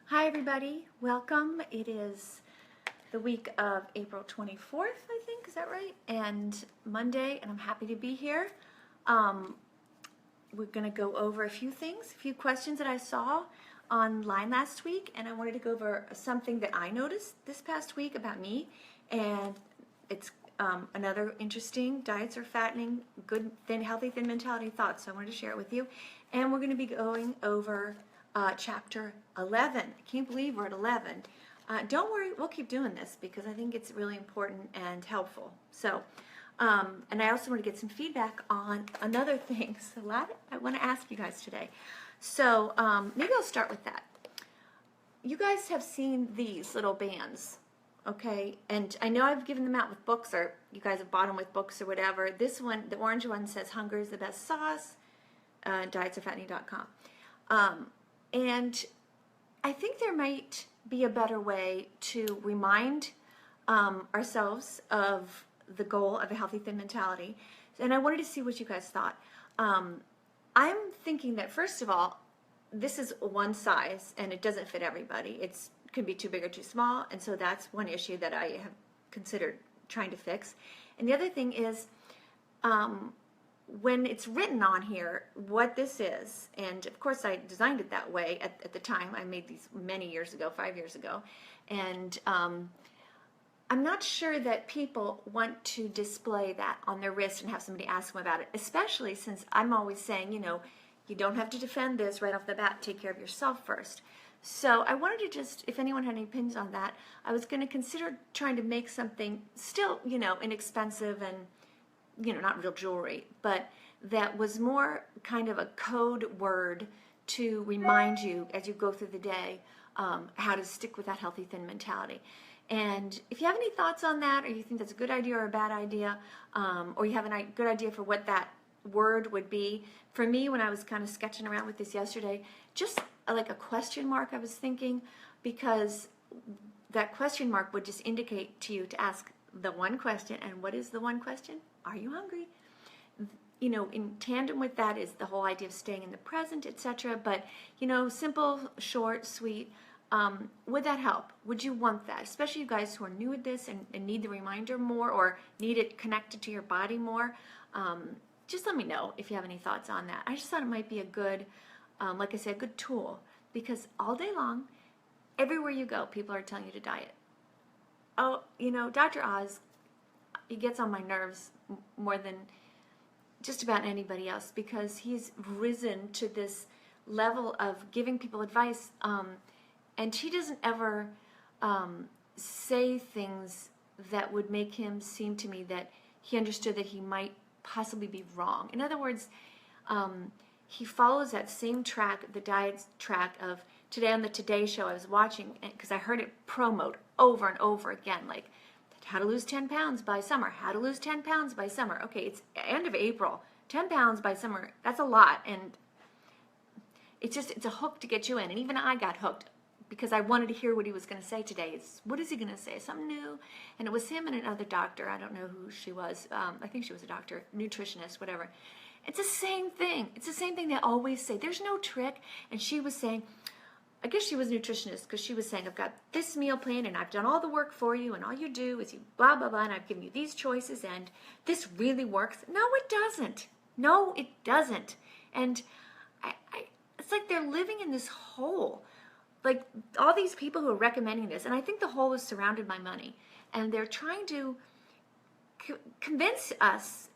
Hi everybody, welcome. It is the week of April 24th, I think, is that right? And Monday, and I'm happy to be here. We're going to go over a few things, a few questions that I saw online last week, and I wanted to go over something that I noticed this past week about me, and it's another interesting diets or fattening, good, thin, healthy, thin mentality thoughts, so I wanted to share it with you. And we're going to be going over chapter 11. I can't believe we're at 11. Don't worry, we'll keep doing this because I think it's really important and helpful. So, and I also want to get some feedback on another thing. So a lot I want to ask you guys today. So maybe I'll start with that. You guys have seen these little bands, okay? And I know I've given them out with books, or you guys have bought them with books or whatever. This one, the orange one, says "Hunger is the best sauce." Dietsorfattening.com. And I think there might be a better way to remind ourselves of the goal of a healthy thin mentality. And I wanted to see what you guys thought. I'm thinking that, first of all, this is one size and it doesn't fit everybody. It could be too big or too small. And so that's one issue that I have considered trying to fix. And the other thing is, when it's written on here what this is, and of course I designed it that way at the time. I made these many years ago, 5 years ago, and I'm not sure that people want to display that on their wrist and have somebody ask them about it, especially since I'm always saying, you know, you don't have to defend this right off the bat. Take care of yourself first. So I wanted to just, if anyone had any opinions on that, I was going to consider trying to make something still, you know, inexpensive and, you know, not real jewelry, but that was more kind of a code word to remind you as you go through the day how to stick with that healthy thin mentality. And if you have any thoughts on that, or you think that's a good idea or a bad idea, or you have a good idea for what that word would be, for me, when I was kind of sketching around with this yesterday, just like a question mark I was thinking, because that question mark would just indicate to you to ask the one question. And what is the one question? Are you hungry? You know, in tandem with that is the whole idea of staying in the present, etc. But, you know, simple, short, sweet. Would that help? Would you want that? Especially you guys who are new at this and need the reminder more, or need it connected to your body more. Just let me know if you have any thoughts on that. I just thought it might be a good, like I said, a good tool. Because all day long, everywhere you go, people are telling you to diet. Oh, you know, Dr. Oz, he gets on my nerves more than just about anybody else, because he's risen to this level of giving people advice, and he doesn't ever say things that would make him seem to me that he understood that he might possibly be wrong. In other words, he follows that same track, the diet track of today on the Today Show. I was watching, because I heard it promoted over and over again, like, how to lose 10 pounds by summer, how to lose 10 pounds by summer. Okay, it's end of April, 10 pounds by summer, that's a lot. And it's a hook to get you in. And even I got hooked because I wanted to hear what he was going to say today. What is he going to say? Something new? And it was him and another doctor. I don't know who she was. I think she was a doctor, nutritionist, whatever. It's the same thing. It's the same thing they always say. There's no trick. And she was saying, I guess she was a nutritionist, because she was saying, I've got this meal plan and I've done all the work for you, and all you do is you blah, blah, blah, and I've given you these choices and this really works. No, it doesn't. No, it doesn't. And it's like they're living in this hole. Like all these people who are recommending this, and I think the hole is surrounded by money, and they're trying to convince us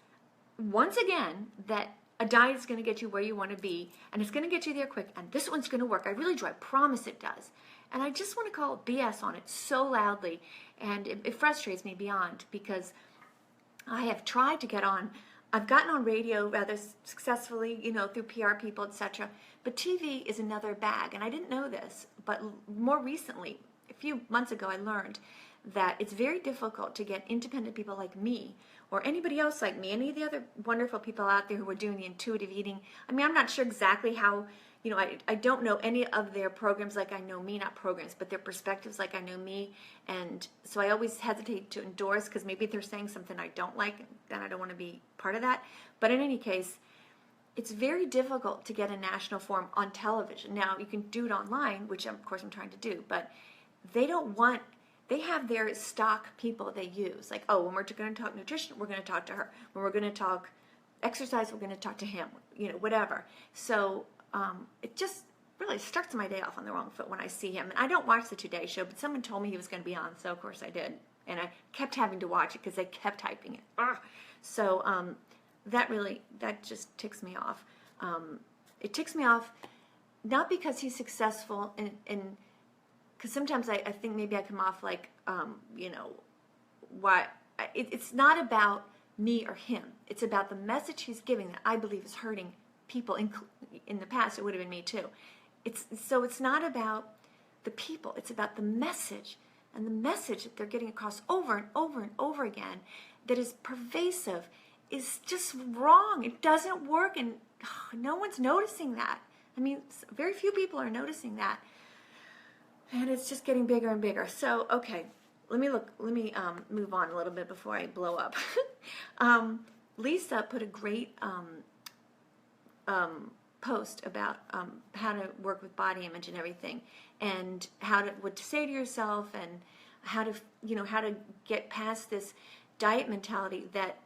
once again that a diet is going to get you where you want to be, and it's going to get you there quick, and this one's going to work. I really do. I promise it does. And I just want to call BS on it so loudly, and it frustrates me beyond, because I have tried to get on. I've gotten on radio rather successfully, you know, through PR people, etc. But TV is another bag, and I didn't know this, but more recently, a few months ago, I learned that it's very difficult to get independent people like me, or anybody else like me, any of the other wonderful people out there who are doing the intuitive eating. I mean, I'm not sure exactly how, you know, I don't know any of their programs like I know me, not programs, but their perspectives like I know me. And so I always hesitate to endorse, because maybe they're saying something I don't like, then I don't want to be part of that. But in any case, it's very difficult to get a national forum on television. Now, you can do it online, which of course I'm trying to do, but they have their stock people they use. Like, oh, when we're going to talk nutrition, we're going to talk to her. When we're going to talk exercise, we're going to talk to him, whatever. So it just really starts my day off on the wrong foot when I see him. And I don't watch the Today Show, but someone told me he was going to be on, so of course I did. And I kept having to watch it because they kept hyping it. So that just ticks me off. It ticks me off not because he's successful, and because sometimes I think maybe I come off like, it's not about me or him. It's about the message he's giving that I believe is hurting people. In the past, it would have been me too. It's not about the people. It's about the message. And the message that they're getting across over and over and over again that is pervasive is just wrong. It doesn't work, and no one's noticing that. I mean, very few people are noticing that. And it's just getting bigger and bigger. So, okay, let me move on a little bit before I blow up. Lisa put a great post about how to work with body image and everything, and what to say to yourself, and how to get past this diet mentality that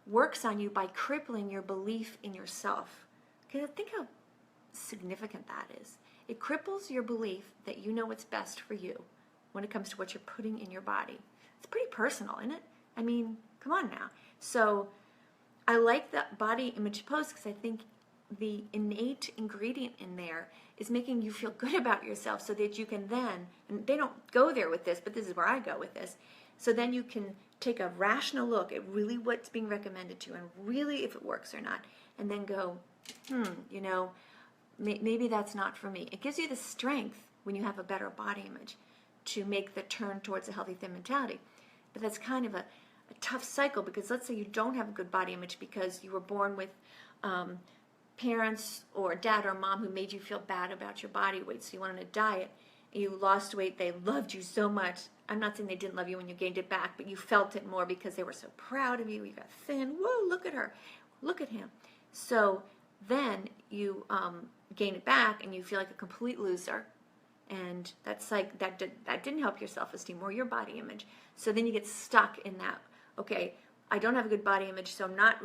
works on you by crippling your belief in yourself. Okay, think how significant that is. It cripples your belief that you know what's best for you when it comes to what you're putting in your body. It's pretty personal, isn't it? I mean, come on now. So I like the body image post because I think the innate ingredient in there is making you feel good about yourself, so that you can then, and they don't go there with this, but this is where I go with this, so then you can take a rational look at really what's being recommended to you and really if it works or not, and then go, maybe that's not for me. It gives you the strength when you have a better body image to make the turn towards a healthy thin mentality. But that's kind of a tough cycle, because let's say you don't have a good body image because you were born with parents or dad or mom who made you feel bad about your body weight, so you went on a diet, you lost weight, they loved you so much. I'm not saying they didn't love you when you gained it back, but you felt it more because they were so proud of you. You got thin. Whoa, look at her. Look at him. So then you gain it back and you feel like a complete loser. And that's like, that didn't help your self-esteem or your body image. So then you get stuck in that, okay, I don't have a good body image, so I'm not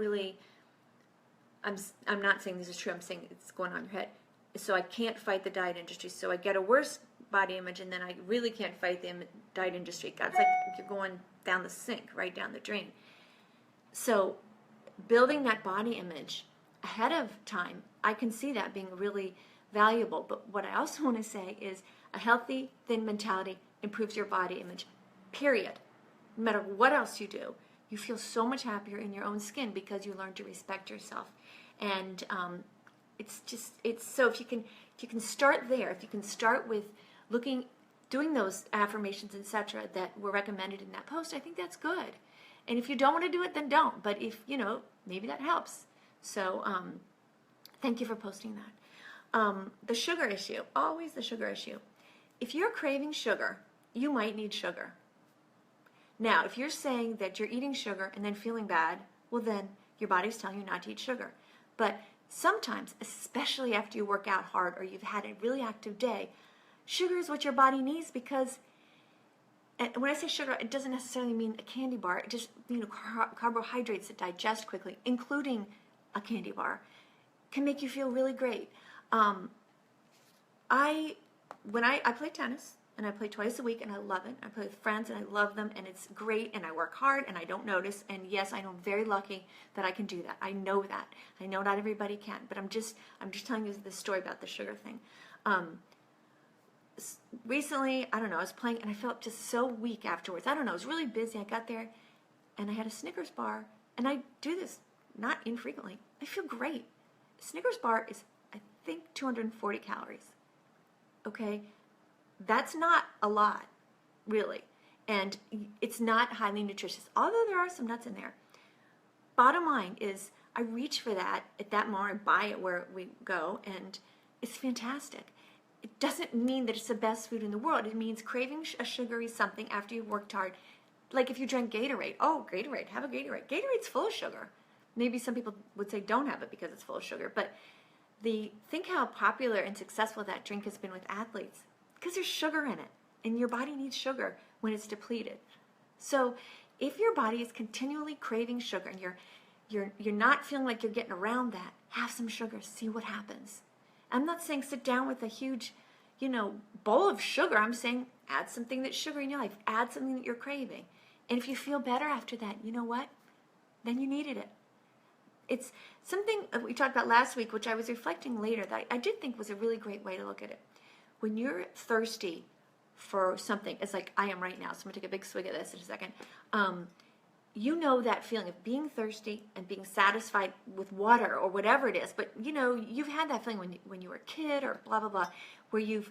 saying this is true, I'm saying it's going on in your head. So I can't fight the diet industry. So I get a worse body image, and then I really can't fight the diet industry. It's like you're going down the sink, right down the drain. So building that body image ahead of time, I can see that being really valuable. But what I also want to say is a healthy, thin mentality improves your body image, period. No matter what else you do, you feel so much happier in your own skin because you learn to respect yourself. And so if you can start there, if you can start with doing those affirmations, etc., that were recommended in that post, I think that's good. And if you don't want to do it, then don't. But if, maybe that helps. So thank you for posting that. The sugar issue, always the sugar issue. If you're craving sugar, you might need sugar. Now, if you're saying that you're eating sugar and then feeling bad, well then your body's telling you not to eat sugar. But sometimes, especially after you work out hard or you've had a really active day, sugar is what your body needs, because, and when I say sugar, it doesn't necessarily mean a candy bar. It just, carbohydrates that digest quickly, including a candy bar, can make you feel really great. I play tennis, and I play twice a week, and I love it. I play with friends, and I love them, and it's great, and I work hard, and I don't notice. And yes, I know I'm very lucky that I can do that. I know that. I know not everybody can, but I'm just telling you this story about the sugar thing. Recently, I don't know, I was playing, and I felt just so weak afterwards. I don't know, I was really busy. I got there, and I had a Snickers bar, and I do this not infrequently. I feel great. A Snickers bar is, I think, 240 calories. Okay? That's not a lot, really. And it's not highly nutritious, although there are some nuts in there. Bottom line is, I reach for that at that moment, I buy it where we go, and it's fantastic. It doesn't mean that it's the best food in the world. It means craving a sugary something after you've worked hard. Like if you drank Gatorade. Oh, Gatorade, have a Gatorade. Gatorade's full of sugar. Maybe some people would say don't have it because it's full of sugar, but think how popular and successful that drink has been with athletes, because there's sugar in it, and your body needs sugar when it's depleted. So if your body is continually craving sugar and you're not feeling like you're getting around that, have some sugar, see what happens. I'm not saying sit down with a huge, bowl of sugar. I'm saying add something that's sugar in your life. Add something that you're craving. And if you feel better after that, you know what? Then you needed it. It's something we talked about last week, which I was reflecting later, that I did think was a really great way to look at it. When you're thirsty for something, it's like I am right now, so I'm going to take a big swig of this in a second. You know that feeling of being thirsty and being satisfied with water or whatever it is, but you've had that feeling when you were a kid or blah, blah, blah, where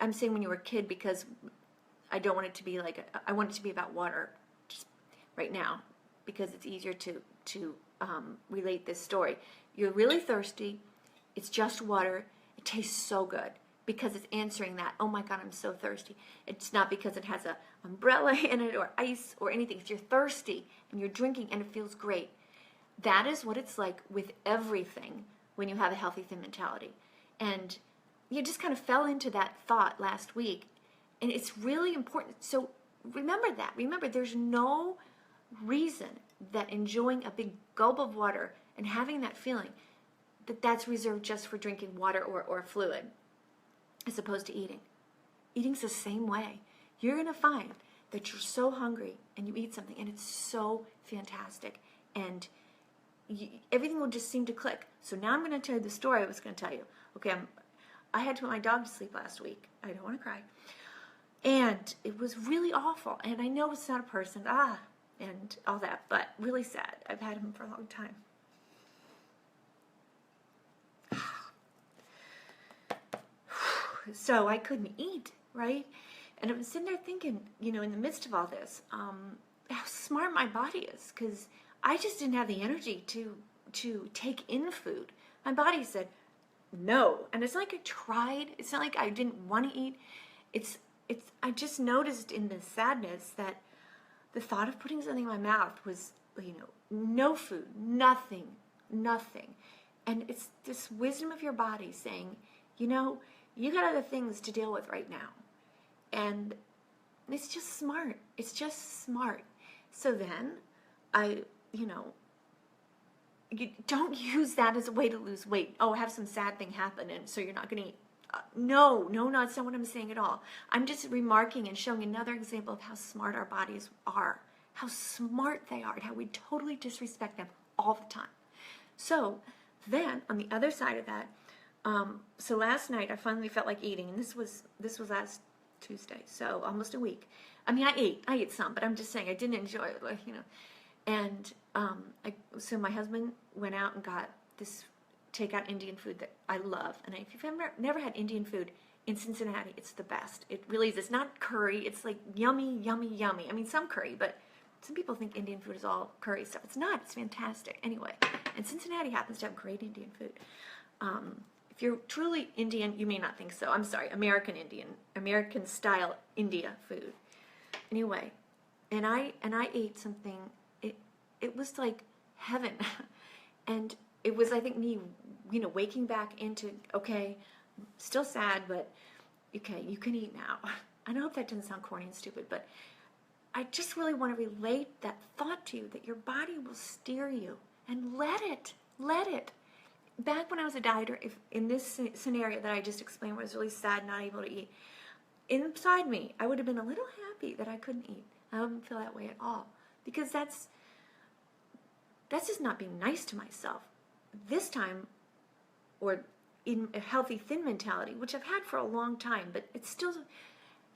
I'm saying when you were a kid because I don't want it to be I want it to be about water just right now because it's easier to relate this story. You're really thirsty. It's just water. It tastes so good because it's answering that, oh my God, I'm so thirsty. It's not because it has an umbrella in it or ice or anything. It's you're thirsty and you're drinking and it feels great. That is what it's like with everything when you have a healthy, thin mentality. And you just kind of fell into that thought last week. And it's really important. So remember that. Remember, there's no reason that enjoying a big gulp of water and having that feeling that's reserved just for drinking water or fluid as opposed to eating. Eating's the same way. You're going to find that you're so hungry and you eat something and it's so fantastic and everything will just seem to click. So now I'm going to tell you the story I was going to tell you. Okay, I had to put my dog to sleep last week. I don't want to cry. And it was really awful. And I know it's not a person, and all that, but really sad. I've had him for a long time. So I couldn't eat, right? And I was sitting there thinking, in the midst of all this, how smart my body is, because I just didn't have the energy to take in food. My body said no, and it's not like I tried. It's not like I didn't want to eat. I just noticed in the sadness that the thought of putting something in my mouth was, no food, nothing. And it's this wisdom of your body saying, you got other things to deal with right now. And it's just smart. It's just smart. So then you don't use that as a way to lose weight. Oh, have some sad thing happen and so you're not going to eat. No, that's not what I'm saying at all. I'm just remarking and showing another example of how smart our bodies are, how smart they are, and how we totally disrespect them all the time. So then, on the other side of that, so last night I finally felt like eating, and this was last Tuesday, so almost a week. I mean, I ate some, but I'm just saying I didn't enjoy it, And so my husband went out and got this takeout Indian food that I love. And if you've never had Indian food in Cincinnati, it's the best. It really is. It's not curry. It's like yummy, yummy, yummy. I mean, some curry, but some people think Indian food is all curry stuff. It's not. It's fantastic. Anyway, and Cincinnati happens to have great Indian food. If you're truly Indian, you may not think so. I'm sorry, American Indian, American style India food. Anyway, and I ate something. It was like heaven, and it was, I think, me, waking back into, okay, still sad, but okay, you can eat now. I know if that doesn't sound corny and stupid, but I just really want to relate that thought to you, that your body will steer you, and let it. Back when I was a dieter, if in this scenario that I just explained, where I was really sad, not able to eat, inside me, I would have been a little happy that I couldn't eat. I wouldn't feel that way at all, because that's just not being nice to myself. This time, or in a healthy thin mentality, which I've had for a long time, but it's still,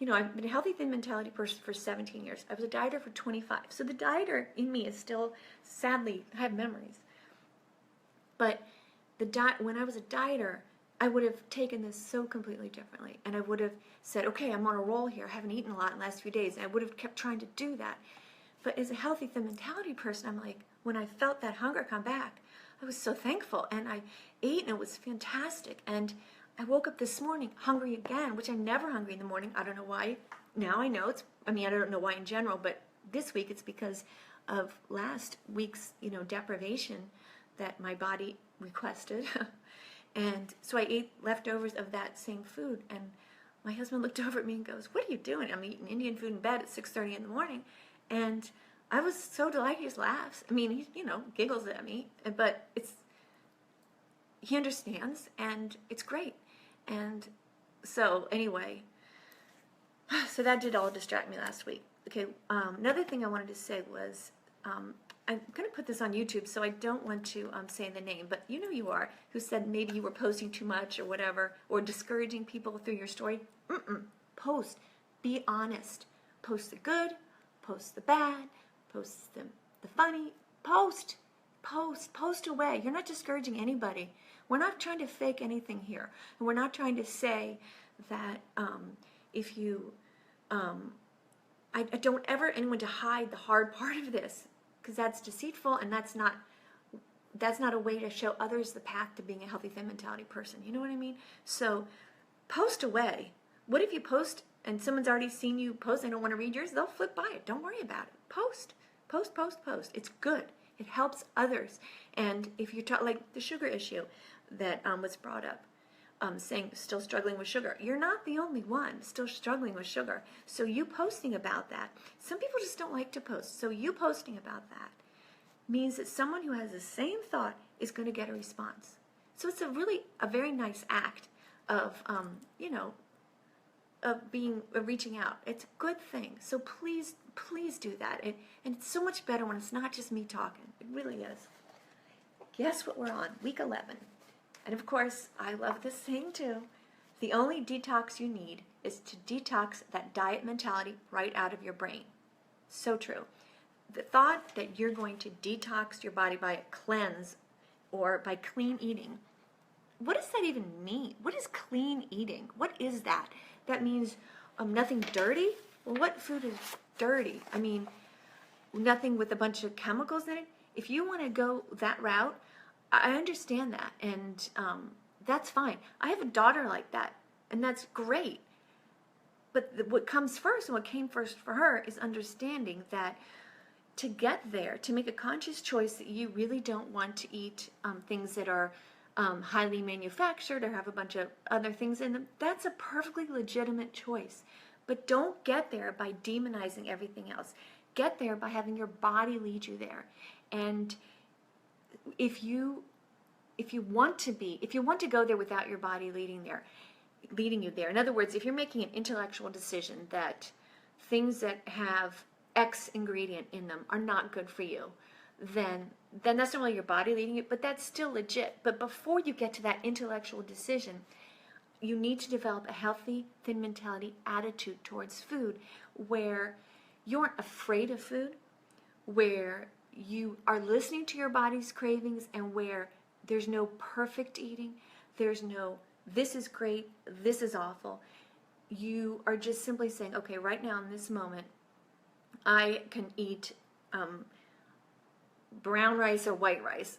I've been a healthy thin mentality person for 17 years. I was a dieter for 25. So the dieter in me is still, sadly, I have memories. But when I was a dieter, I would have taken this so completely differently. And I would have said, okay, I'm on a roll here. I haven't eaten a lot in the last few days. And I would have kept trying to do that. But as a healthy thin mentality person, I'm like, when I felt that hunger come back, I was so thankful, and I ate, and it was fantastic. And I woke up this morning hungry again, which I'm never hungry in the morning. I don't know why. Now I know I don't know why in general, but this week it's because of last week's, deprivation that my body requested. And so I ate leftovers of that same food. And my husband looked over at me and goes, "What are you doing?" I'm eating Indian food in bed at 6:30 in the morning. And I was so delighted. He just laughs. I mean, he, giggles at me, but he understands, and it's great. And so anyway, so that did all distract me last week. Okay, another thing I wanted to say was, I'm going to put this on YouTube, so I don't want to say the name, but you are, who said maybe you were posting too much or whatever, or discouraging people through your story. Post. Be honest. Post the good, post the bad, post the funny. Post away. You're not discouraging anybody. We're not trying to fake anything here. And we're not trying to say that if you, I don't ever anyone to hide the hard part of this, because that's deceitful, and that's not a way to show others the path to being a healthy thin mentality person. You know what I mean? So post away. What if you post and someone's already seen you post, they don't want to read yours? They'll flip by it. Don't worry about it. Post. It's good. It helps others. And if you talk, like the sugar issue that was brought up, saying still struggling with sugar. You're not the only one still struggling with sugar. So you posting about that, some people just don't like to post. So you posting about that means that someone who has the same thought is going to get a response. So it's a very nice act of, of reaching out. It's a good thing. So please do that. And it's so much better when it's not just me talking. It really is. Guess what we're on? Week 11. And of course, I love this saying too. The only detox you need is to detox that diet mentality right out of your brain. So true. The thought that you're going to detox your body by a cleanse or by clean eating, what does that even mean? What is clean eating? What is that? That means nothing dirty? Well, what food is dirty? I mean, nothing with a bunch of chemicals in it? If you want to go that route, I understand that, and that's fine. I have a daughter like that, and that's great. But what comes first, and what came first for her, is understanding that to get there, to make a conscious choice that you really don't want to eat things that are highly manufactured or have a bunch of other things in them, that's a perfectly legitimate choice. But don't get there by demonizing everything else. Get there by having your body lead you there. And if you want to go there without your body leading you there. In other words, if you're making an intellectual decision that things that have X ingredient in them are not good for you, then that's not really your body leading you, but that's still legit. But before you get to that intellectual decision, you need to develop a healthy, thin mentality attitude towards food where you aren't afraid of food, where you are listening to your body's cravings, and where there's no perfect eating, there's no this is great, this is awful. You are just simply saying, okay, right now in this moment, I can eat brown rice or white rice.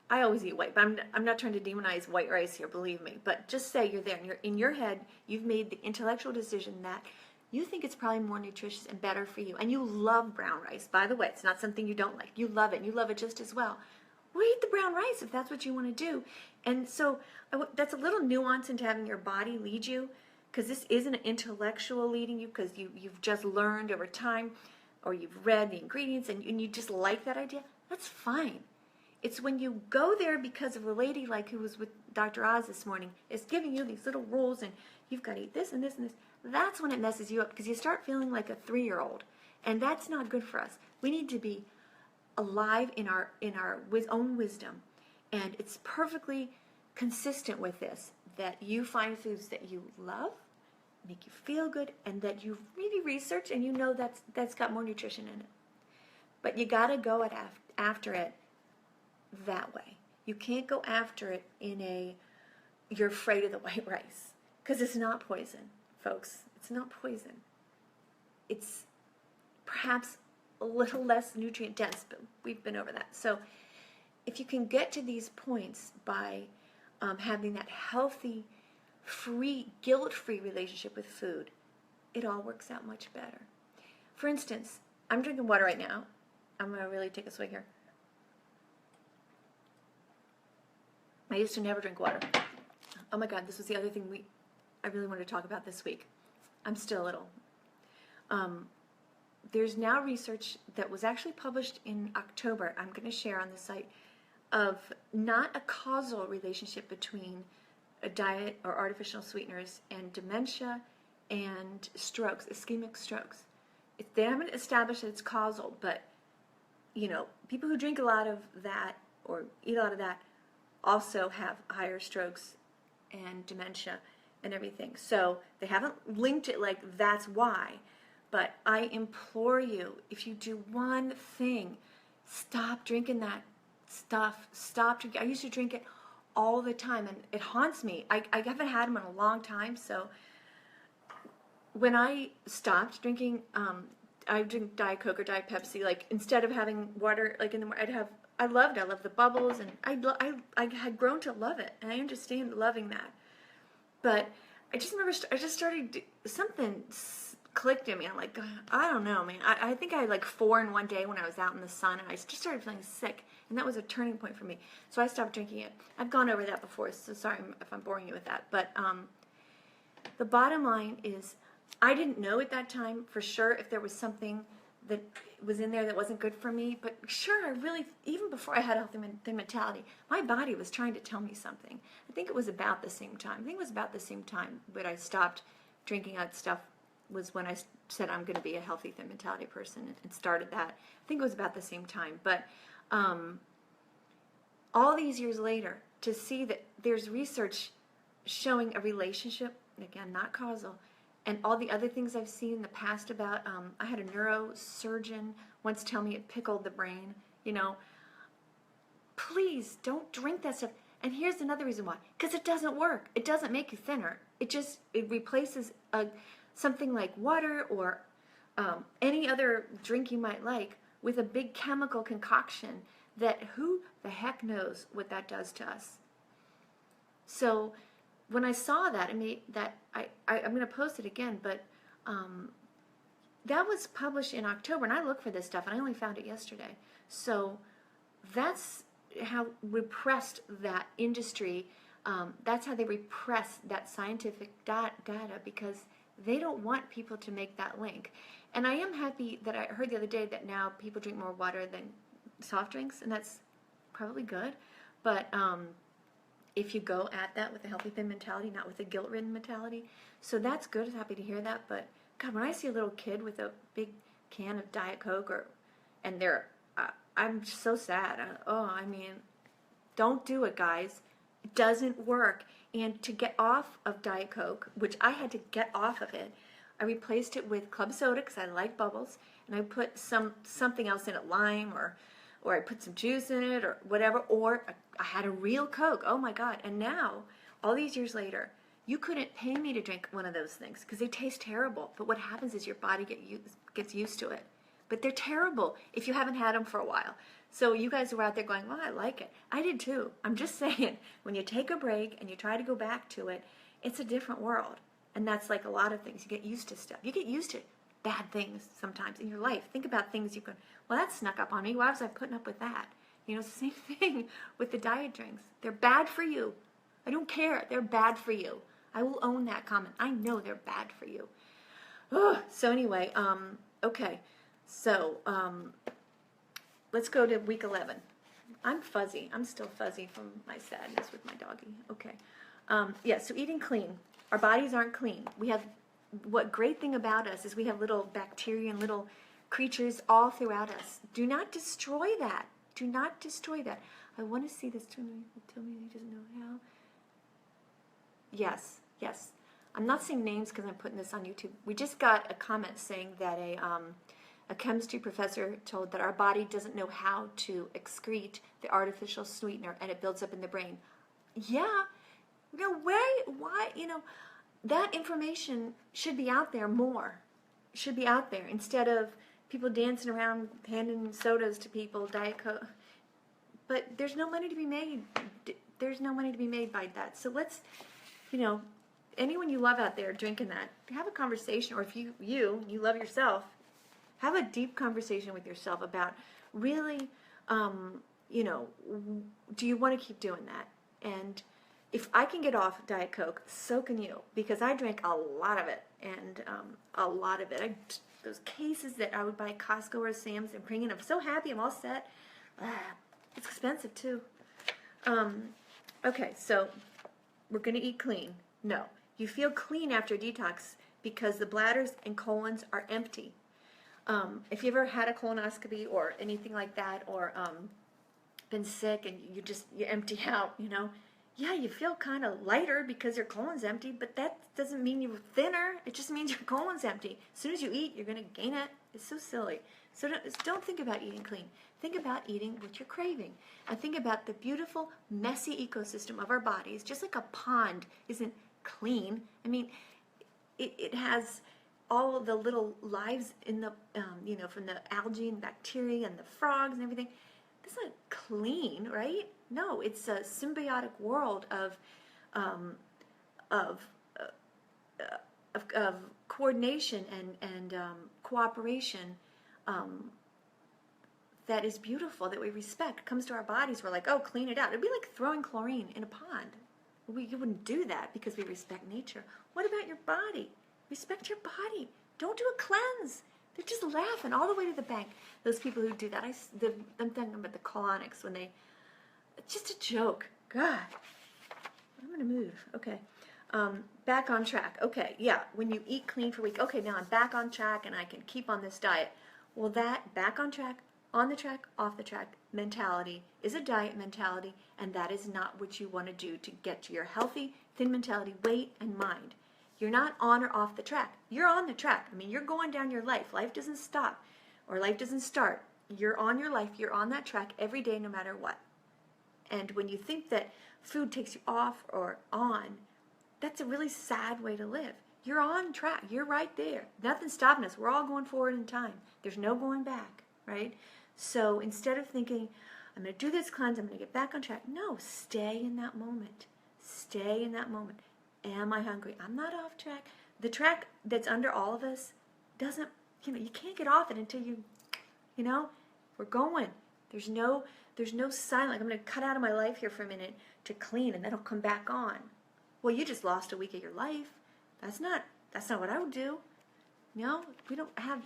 I always eat white, but I'm not trying to demonize white rice here, believe me. But just say you're there, and in your head, you've made the intellectual decision that you think it's probably more nutritious and better for you. And you love brown rice, by the way. It's not something you don't like. You love it, and you love it just as well. Well, eat the brown rice if that's what you want to do. And so that's a little nuance into having your body lead you, because this isn't an intellectual leading you because you've just learned over time, or you've read the ingredients and you just like that idea. That's fine. It's when you go there because of a lady like who was with Dr. Oz this morning is giving you these little rules and you've got to eat this and this and this. That's when it messes you up, because you start feeling like a 3-year-old, and that's not good for us. We need to be alive in our own wisdom, and it's perfectly consistent with this that you find foods that you love, make you feel good, and that you really research and you know that's got more nutrition in it. But you got to go after it that way. You can't go after it in you're afraid of the white rice, because it's not poison, folks. It's not poison. It's perhaps a little less nutrient dense, but we've been over that. So if you can get to these points by having that healthy, free, guilt-free relationship with food, it all works out much better. For instance, I'm drinking water right now, I'm going to really take a swig here. I used to never drink water. Oh my God, this was the other thing I really wanted to talk about this week. I'm still a little. There's now research that was actually published in October, I'm going to share on the site, of not a causal relationship between a diet or artificial sweeteners and dementia and strokes, ischemic strokes. They haven't established that it's causal, but people who drink a lot of that or eat a lot of that also have higher strokes and dementia and everything. So they haven't linked it like that's why. But I implore you, if you do one thing, stop drinking that stuff. Stop drinking. I used to drink it all the time, and it haunts me. I haven't had them in a long time, so when I stopped drinking, I drink Diet Coke or Diet Pepsi. Like, instead of having water, like in the morning, I loved the bubbles, and I had grown to love it, and I understand loving that. But I just remember, I just started, something clicked in me. I'm like, I don't know, man. I think I had like 4 in one day when I was out in the sun, and I just started feeling sick, and that was a turning point for me. So I stopped drinking it. I've gone over that before, so sorry if I'm boring you with that. But the bottom line is, I didn't know at that time for sure if there was something that was in there that wasn't good for me, but sure, even before I had a healthy mentality, my body was trying to tell me something. I think it was about the same time. But I stopped drinking that stuff was when I said I'm going to be a healthy thin mentality person and started that. I think it was about the same time. But all these years later, to see that there's research showing a relationship, again, not causal, and all the other things I've seen in the past about, I had a neurosurgeon once tell me it pickled the brain, Please don't drink that stuff. And here's another reason why. Because it doesn't work. It doesn't make you thinner. It replaces something like water or any other drink you might like with a big chemical concoction that who the heck knows what that does to us. So when I saw that, I'm going to post it again, but that was published in October, and I looked for this stuff, and I only found it yesterday. So that's how repressed that industry, that's how they repress that scientific data, because they don't want people to make that link. And I am happy that I heard the other day that now people drink more water than soft drinks, and that's probably good. But if you go at that with a healthy thin mentality, not with a guilt-ridden mentality, so that's good. I'm happy to hear that. But God, when I see a little kid with a big can of Diet Coke, and I'm so sad. Don't do it, guys. It doesn't work. And to get off of Diet Coke, which I had to get off of it, I replaced it with club soda because I like bubbles, and I put something else in it, lime, or I put some juice in it, or whatever, or I had a real Coke. Oh my God. And now, all these years later, you couldn't pay me to drink one of those things because they taste terrible. But what happens is your body gets used to it. But they're terrible if you haven't had them for a while. So you guys who are out there going, well, I like it. I did too. I'm just saying, when you take a break and you try to go back to it, it's a different world. And that's like a lot of things. You get used to stuff. You get used to bad things sometimes in your life. Think about things you can, well, that snuck up on me. Why was I putting up with that? It's the same thing with the diet drinks. They're bad for you. I don't care. They're bad for you. I will own that comment. I know they're bad for you. So anyway, okay. So let's go to week 11. I'm fuzzy. I'm still fuzzy from my sadness with my doggy. Okay. So eating clean. Our bodies aren't clean. What great thing about us is we have little bacteria and little creatures all throughout us. Do not destroy that. Do not destroy that. I want to see this. Tell me he doesn't know how. Yes. I'm not saying names because I'm putting this on YouTube. We just got a comment saying that a chemistry professor told that our body doesn't know how to excrete the artificial sweetener, and it builds up in the brain. Yeah. No way. Why? That information should be out there more. Should be out there instead of people dancing around handing sodas to people, Diet Coke. But there's no money to be made. There's no money to be made by that. So let's, anyone you love out there drinking that, have a conversation. Or if you love yourself, have a deep conversation with yourself about really, you know, do you want to keep doing that? And if I can get off Diet Coke, so can you, because I drank a lot of it, and a lot of it. Those cases that I would buy at Costco or Sam's and bring in, I'm so happy, I'm all set. It's expensive too. Okay, so we're going to eat clean. No, you feel clean after detox because the bladders and colons are empty. If you ever had a colonoscopy or anything like that, or been sick and you empty out, you know, yeah, you feel kind of lighter because your colon's empty, but that doesn't mean you're thinner. It just means your colon's empty. As soon as you eat, you're going to gain it. It's so silly. So don't think about eating clean. Think about eating what you're craving. And think about the beautiful, messy ecosystem of our bodies. Just like a pond isn't clean. I mean, it has all the little lives in the, you know, from the algae and bacteria and the frogs and everything. It's not clean, right? No, it's a symbiotic world of coordination and cooperation that is beautiful, that we respect. It comes to our bodies, we're like, oh, clean it out. It'd be like throwing chlorine in a pond. You wouldn't do that because we respect nature. What about your body? Respect your body. Don't do a cleanse. They're just laughing all the way to the bank. Those people who do that, I'm talking about the colonics when they, it's just a joke. God, I'm going to move. Okay. Back on track. Okay, yeah, when you eat clean for a week, okay, now I'm back on track and I can keep on this diet. Well, that back on track, on the track, off the track mentality is a diet mentality, and that is not what you want to do to get to your healthy, thin mentality, weight, and mind. You're not on or off the track. You're on the track. I mean, you're going down your life. Life doesn't stop, or life doesn't start. You're on your life. You're on that track every day, no matter what. And when you think that food takes you off or on, that's a really sad way to live. You're on track. You're right there. Nothing's stopping us. We're all going forward in time. There's no going back, right? So instead of thinking, I'm going to do this cleanse, I'm going to get back on track. No, stay in that moment. Stay in that moment. Am I hungry? I'm not off track. The track that's under all of us doesn't, you can't get off it until we're going. There's no sign like I'm going to cut out of my life here for a minute to clean and then it'll come back on. Well, you just lost a week of your life. That's not what I would do. We don't have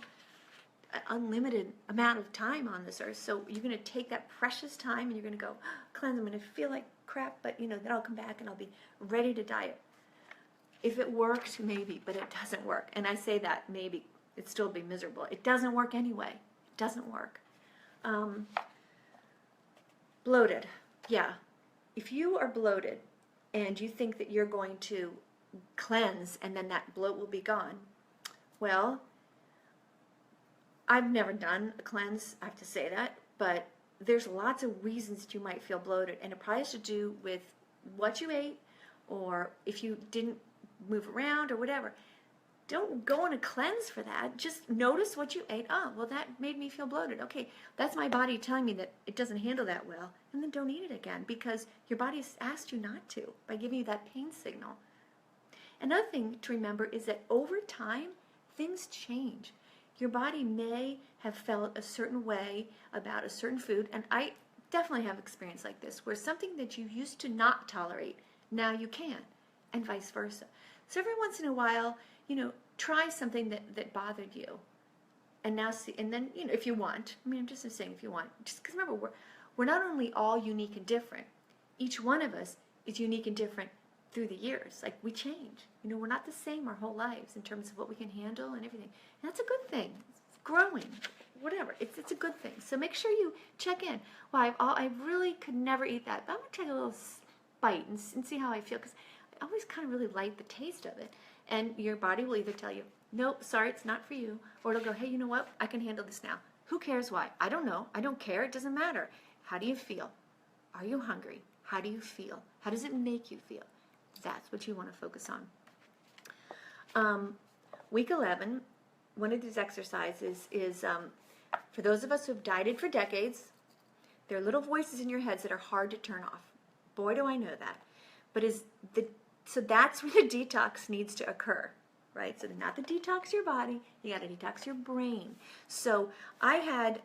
an unlimited amount of time on this earth. So you're going to take that precious time and you're going to go, cleanse, I'm going to feel like crap, but then I'll come back and I'll be ready to diet. If it works, maybe, but it doesn't work. And I say that maybe it'd still be miserable. It doesn't work anyway. It doesn't work. Bloated. Yeah. If you are bloated and you think that you're going to cleanse and then that bloat will be gone, well, I've never done a cleanse, I have to say that, but there's lots of reasons that you might feel bloated, and it probably has to do with what you ate or if you didn't move around or whatever. Don't go on a cleanse for that. Just notice what you ate. Oh, well, that made me feel bloated. Okay, that's my body telling me that it doesn't handle that well, and then don't eat it again because your body's asked you not to by giving you that pain signal. Another thing to remember is that over time, things change. Your body may have felt a certain way about a certain food, and I definitely have experience like this, where something that you used to not tolerate, now you can, and vice versa. So every once in a while, try something that bothered you, and now see, and then, if you want, I'm just saying if you want, just because remember, we're not only all unique and different, each one of us is unique and different through the years. Like, we change. We're not the same our whole lives in terms of what we can handle and everything. And that's a good thing. It's growing, whatever. It's a good thing. So make sure you check in. Well, I really could never eat that, but I'm going to take a little bite and see how I feel, because I always kind of really like the taste of it. And your body will either tell you, nope, sorry, it's not for you, or it'll go, hey, you know what? I can handle this now. Who cares why? I don't know. I don't care. It doesn't matter. How do you feel? Are you hungry? How do you feel? How does it make you feel? That's what you want to focus on. Week 11, one of these exercises is for those of us who have dieted for decades, there are little voices in your heads that are hard to turn off. Boy, do I know that. But so that's where the detox needs to occur, right? So not to detox your body, you got to detox your brain. So I had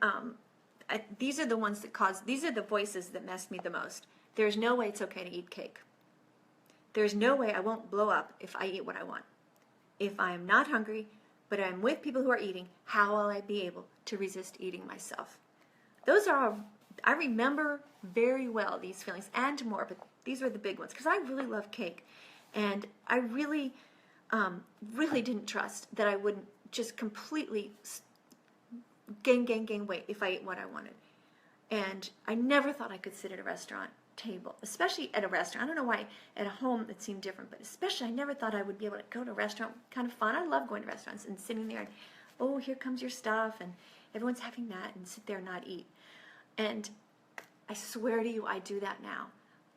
these are the ones that cause, these are the voices that mess me the most. There's no way it's okay to eat cake. There's no way I won't blow up if I eat what I want. If I am not hungry, but I'm with people who are eating, how will I be able to resist eating myself? Those are all, I remember very well these feelings and more, but these were the big ones because I really love cake. And I really, really didn't trust that I wouldn't just completely gain weight if I ate what I wanted. And I never thought I could sit at a restaurant table, especially at a restaurant. I don't know why at a home it seemed different, but especially I never thought I would be able to go to a restaurant. Kind of fun. I love going to restaurants and sitting there and, oh, here comes your stuff, and everyone's having that, and sit there and not eat. And I swear to you, I do that now,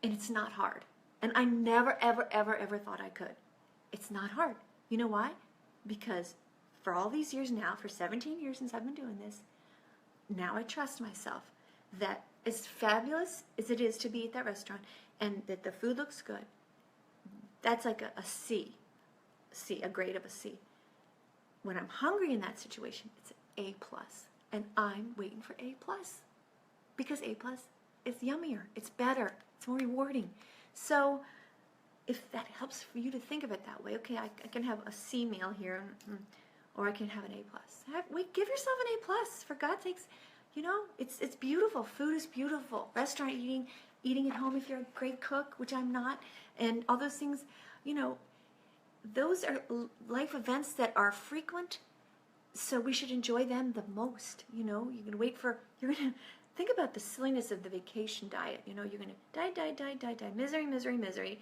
and it's not hard. And I never, ever thought I could. It's not hard. You know why? Because for all these years now, for 17 years since I've been doing this, now I trust myself that as fabulous as it is to be at that restaurant and that the food looks good, that's like a C, a grade of a C. When I'm hungry in that situation, it's an A+. And I'm waiting for A+. Because A+ is yummier, it's better, it's more rewarding. So if that helps for you to think of it that way, okay, I can have a C meal here, or I can have an A+. Give yourself an A+, for God's sakes. You know, it's beautiful. Food is beautiful. Restaurant eating at home if you're a great cook, which I'm not, and all those things, you know, those are life events that are frequent, so we should enjoy them the most. You know, you're going to think about the silliness of the vacation diet. You know, you're going to die, misery,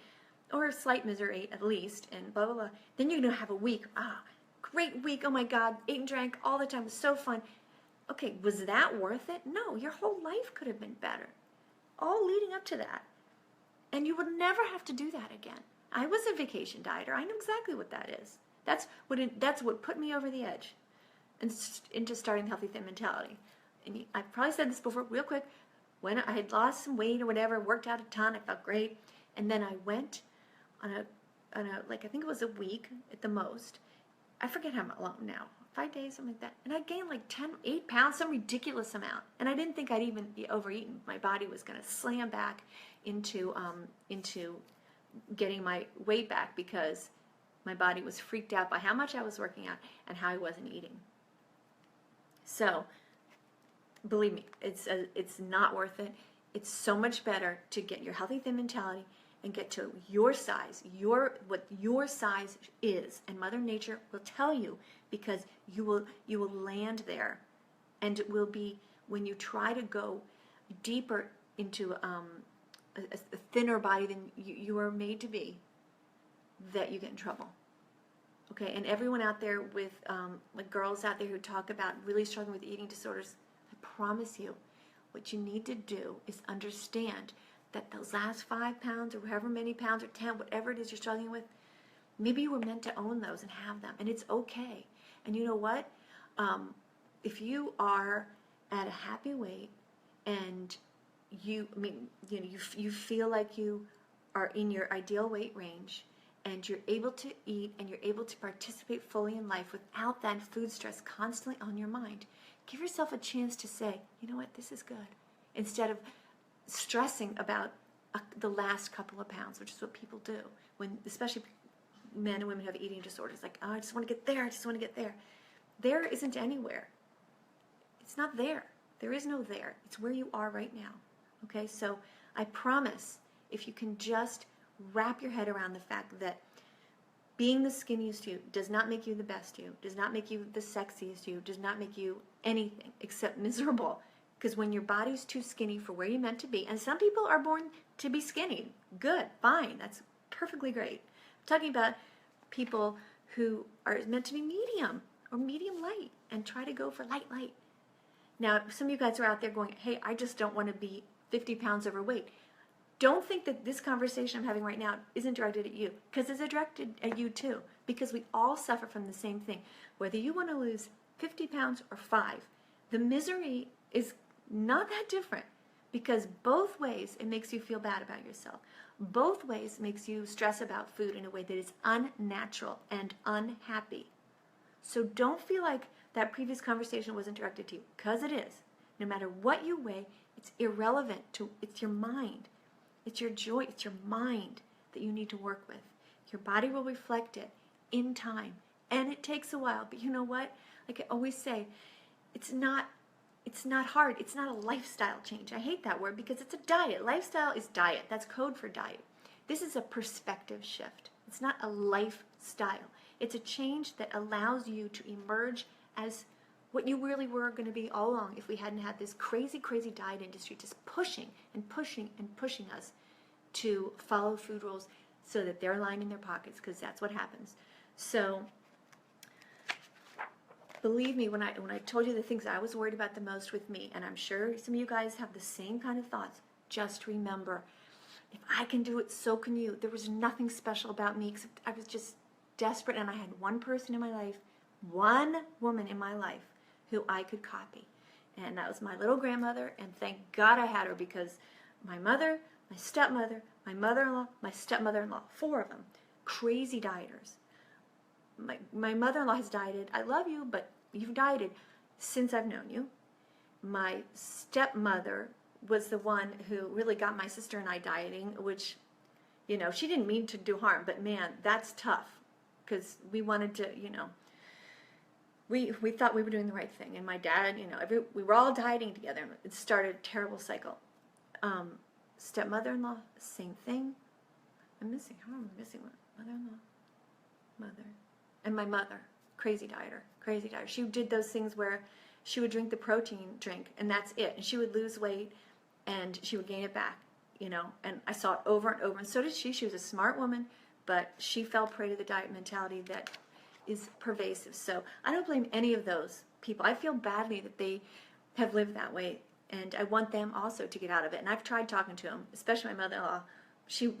or slight misery at least, and blah, blah, blah. Then you're going to have a week, great week, oh my God, ate and drank all the time, it was so fun. Okay, was that worth it? No, your whole life could have been better. All leading up to that. And you would never have to do that again. I was a vacation dieter. I know exactly what that is. That's what put me over the edge into starting the Healthy Thin Mentality. And I've probably said this before, real quick. When I had lost some weight or whatever, worked out a ton, I felt great. And then I went on a like, I think it was a week at the most. I forget how long now. 5 days, something like that. And I gained like 8 pounds, some ridiculous amount. And I didn't think I'd even be overeaten. My body was going to slam back into getting my weight back because my body was freaked out by how much I was working out and how I wasn't eating. So, believe me, it's not worth it. It's so much better to get your Healthy Thin Mentality and get to your size, what your size is, and Mother Nature will tell you, because you will land there, and it will be when you try to go deeper into a thinner body than you are made to be, that you get in trouble. Okay, and everyone out there with like girls out there who talk about really struggling with eating disorders, I promise you, what you need to do is understand that those last 5 pounds or however many pounds or 10, whatever it is you're struggling with, maybe you were meant to own those and have them, and it's okay. And you know what? If you are at a happy weight and you feel like you are in your ideal weight range and you're able to eat and you're able to participate fully in life without that food stress constantly on your mind, give yourself a chance to say, you know what, this is good, instead of stressing about the last couple of pounds, which is what people do, when especially men and women who have eating disorders, like, oh, I just want to get there, I just want to get there. There isn't anywhere. It's not there. There is no there. It's where you are right now. Okay, so I promise, if you can just wrap your head around the fact that being the skinniest you does not make you the best you, does not make you the sexiest you, does not make you anything except miserable. Because when your body's too skinny for where you're meant to be, and some people are born to be skinny, good, fine, that's perfectly great. I'm talking about people who are meant to be medium or medium light and try to go for light. Now, some of you guys are out there going, hey, I just don't want to be 50 pounds overweight. Don't think that this conversation I'm having right now isn't directed at you, because it's directed at you too, because we all suffer from the same thing. Whether you want to lose 50 pounds or 5, the misery is not that different, because both ways it makes you feel bad about yourself. Both ways makes you stress about food in a way that is unnatural and unhappy. So don't feel like that previous conversation wasn't directed to you, because it is. no matter what you weigh, it's irrelevant to, it's your mind. It's your joy, it's your mind that you need to work with. Your body will reflect it in time. And it takes a while. But you know what? Like I always say, it's not hard. It's not a lifestyle change. I hate that word because it's a diet. Lifestyle is diet. That's code for diet. This is a perspective shift. It's not a lifestyle. It's a change that allows you to emerge as what you really were going to be all along if we hadn't had this crazy, crazy diet industry just pushing and pushing and pushing us to follow food rules so that they're lying in their pockets, because that's what happens. So believe me, when I told you the things I was worried about the most with me, and I'm sure some of you guys have the same kind of thoughts, just remember, if I can do it, so can you. There was nothing special about me except I was just desperate, and I had one person in my life, one woman in my life who I could copy. And that was my little grandmother, and thank God I had her, because my mother, my stepmother, my mother-in-law, my stepmother-in-law, 4 of them, crazy dieters. My mother-in-law has dieted. I love you, but you've dieted since I've known you. My stepmother was the one who really got my sister and I dieting, which, you know, she didn't mean to do harm, but man, that's tough, because we wanted to, you know, we thought we were doing the right thing. And my dad, you know, we were all dieting together, and it started a terrible cycle. Stepmother-in-law, same thing. I'm missing one. Mother-in-law, mother. And my mother, crazy dieter. She did those things where she would drink the protein drink, and that's it. And she would lose weight, and she would gain it back, you know. And I saw it over and over, and so did she. She was a smart woman, but she fell prey to the diet mentality that is pervasive. So I don't blame any of those people. I feel badly that they have lived that way, and I want them also to get out of it. And I've tried talking to them, especially my mother-in-law. She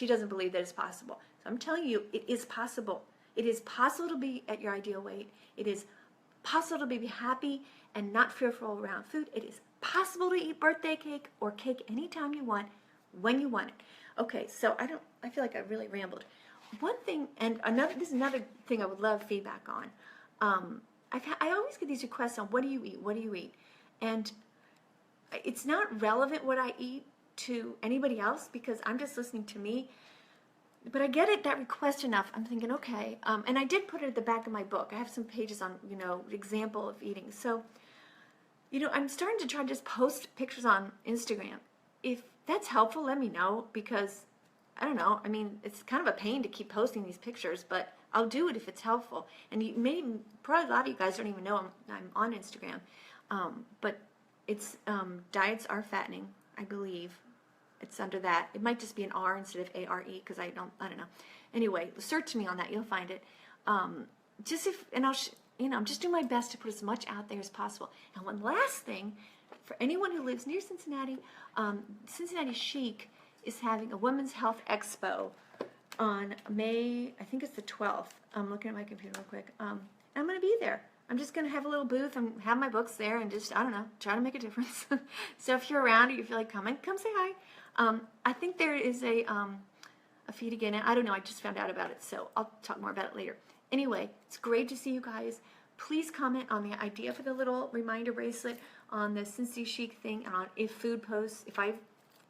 doesn't believe that it's possible. So I'm telling you, it is possible. It is possible to be at your ideal weight. It is possible to be happy and not fearful around food. It is possible to eat birthday cake or cake anytime you want, when you want it. Okay, so I feel like I really rambled. One thing, and this is another thing I would love feedback on. I always get these requests on what do you eat? And it's not relevant what I eat to anybody else, because I'm just listening to me. But I get that request enough. I'm thinking, okay. And I did put it at the back of my book. I have some pages on, you know, example of eating. So, you know, I'm starting to try to just post pictures on Instagram. If that's helpful, let me know, because I don't know. I mean, it's kind of a pain to keep posting these pictures, but I'll do it if it's helpful. And probably a lot of you guys don't even know I'm on Instagram. But it's Diets Are Fattening, I believe. It's under that. It might just be an R instead of A-R-E, because I don't know. Anyway, search me on that. You'll find it. I'm just doing my best to put as much out there as possible. And one last thing, for anyone who lives near Cincinnati, Cincinnati Chic is having a Women's Health Expo on May, I think it's the 12th. I'm looking at my computer real quick. I'm going to be there. I'm just going to have a little booth and have my books there and just, I don't know, try to make a difference. So if you're around or you feel like coming, come say hi. I think there is a fee to get in. I don't know. I just found out about it, so I'll talk more about it later. Anyway, it's great to see you guys. Please comment on the idea for the little reminder bracelet, on the Cincy Chic thing, and on if food posts, if I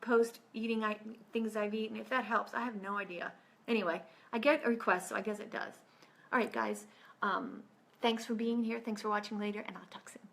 post eating things I've eaten, if that helps. I have no idea. Anyway, I get a request, so I guess it does. All right, guys. Thanks for being here. Thanks for watching later, and I'll talk soon.